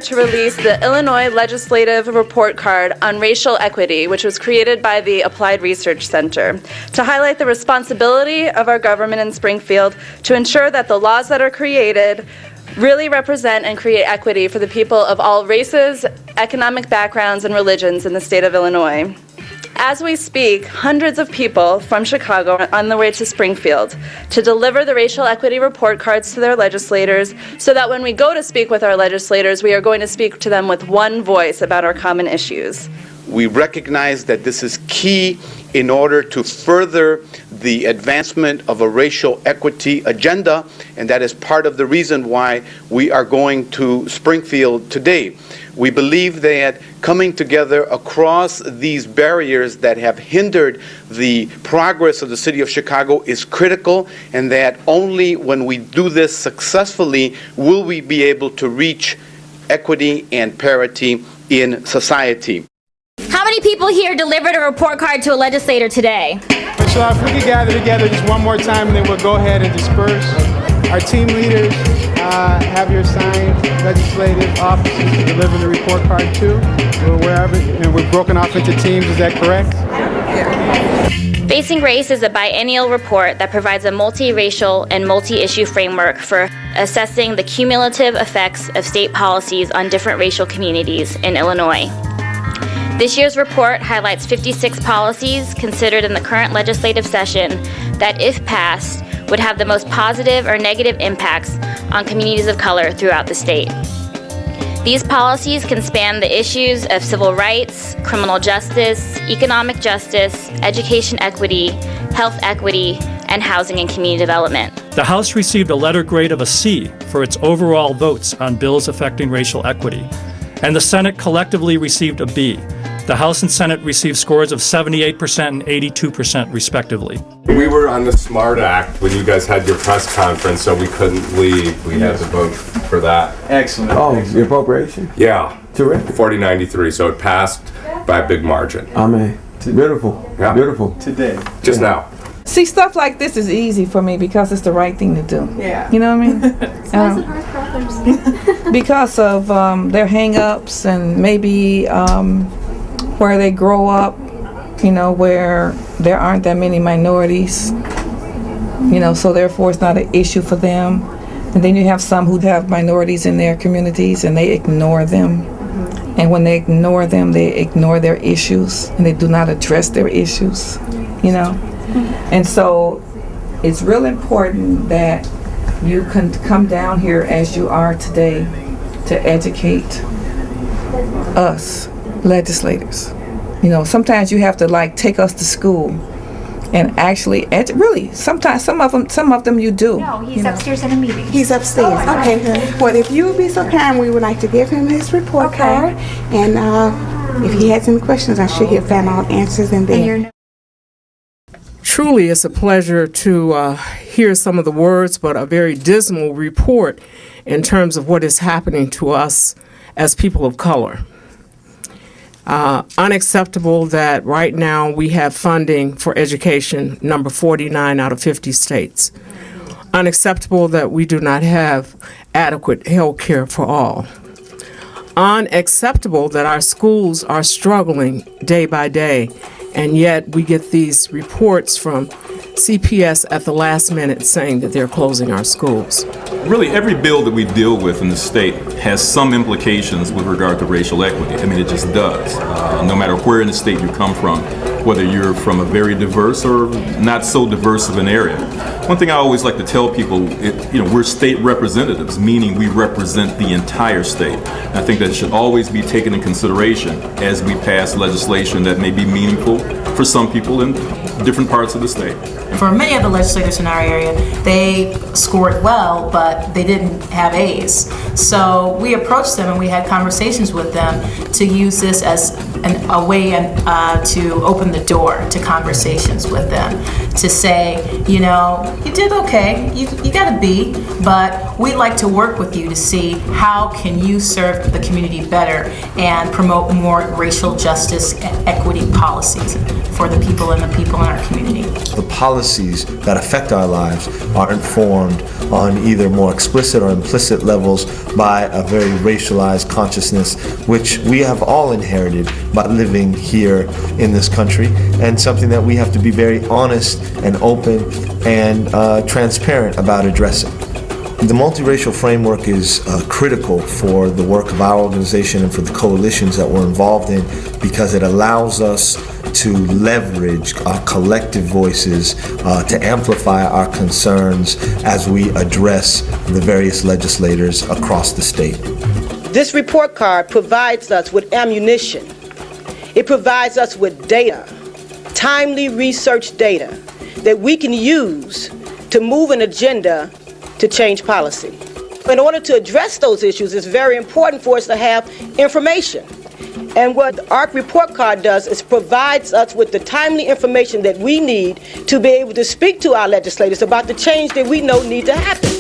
To release the Illinois Legislative Report Card on Racial Equity, which was created by the Applied Research Center, to highlight the responsibility of our government in Springfield to ensure that the laws that are created really represent and create equity for the people of all races, economic backgrounds, and religions in the state of Illinois. As we speak, hundreds of people from Chicago are on their way to Springfield to deliver the racial equity report cards to their legislators so that when we go to speak with our legislators, we are going to speak to them with one voice about our common issues. We recognize that this is key in order to further the advancement of a racial equity agenda, and that is part of the reason why we are going to Springfield today. We believe that coming together across these barriers that have hindered the progress of the city of Chicago is critical, and that only when we do this successfully will we be able to reach equity and parity in society. How many people here delivered a report card to a legislator today? So if we could gather together just one more time, and then we'll go ahead and disperse. Our team leaders have your assigned legislative offices to deliver the report card to, or wherever, and we're broken off into teams. Is that correct? Facing Race is a biennial report that provides a multiracial and multi-issue framework for assessing the cumulative effects of state policies on different racial communities in Illinois. This year's report highlights 56 policies considered in the current legislative session that, if passed, would have the most positive or negative impacts on communities of color throughout the state. These policies can span the issues of civil rights, criminal justice, economic justice, education equity, health equity, and housing and community development. The House received a letter grade of a C for its overall votes on bills affecting racial equity, and the Senate collectively received a B. The House and Senate received scores of 78% and 82% respectively. We were on the SMART Act when you guys had your press conference, so we couldn't leave. We had to vote for that. Excellent. Oh, the appropriation? Yeah. Terrific. 4093, so it passed by a big margin. Amen. Beautiful. Yeah. Beautiful. Today. Just now. See, stuff like this is easy for me because it's the right thing to do. Yeah. You know what I mean? Why is it hard for others? Because of their hang-ups and maybe where they grow up, you know, where there aren't that many minorities, you know, so therefore it's not an issue for them. And then you have some who have minorities in their communities and they ignore them. And when they ignore them, they ignore their issues and they do not address their issues, you know. And so it's real important that you can come down here as you are today to educate us legislators. You know, sometimes you have to like take us to school and actually really sometimes some of them you do. No, he's upstairs in a meeting. He's upstairs. Okay. Well, if you would be so kind, we would like to give him his report card, and if he has any questions, I'm sure he'll find all answers in there. Truly, it's a pleasure to hear some of the words, but a very dismal report in terms of what is happening to us as people of color. Unacceptable that right now we have funding for education, number 49 out of 50 states. Unacceptable that we do not have adequate health care for all. Unacceptable that our schools are struggling day by day, and yet we get these reports from CPS at the last minute saying that they're closing our schools. Really, every bill that we deal with in the state has some implications with regard to racial equity. I mean, it just does. No matter where in the state you come from, whether you're from a very diverse or not so diverse of an area. One thing I always like to tell people, we're state representatives, meaning we represent the entire state. And I think that should always be taken in consideration as we pass legislation that may be meaningful for some people in different parts of the state. For many of the legislators in our area, they scored well, but they didn't have A's. So we approached them and we had conversations with them to use this as a way to open the door to conversations with them, to say, you did okay, you got a B, but we'd like to work with you to see how can you serve the community better and promote more racial justice and equity policies for the people in our community. The policies that affect our lives are informed on either more explicit or implicit levels by a very racialized consciousness, which we have all inherited by living here in this country, and something that we have to be very honest and open and transparent about addressing. The multiracial framework is critical for the work of our organization and for the coalitions that we're involved in, because it allows us to leverage our collective voices to amplify our concerns as we address the various legislators across the state. This report card provides us with ammunition. It provides us with data, timely research data that we can use to move an agenda to change policy. In order to address those issues, it's very important for us to have information. And what the ARC report card does is provides us with the timely information that we need to be able to speak to our legislators about the change that we know need to happen.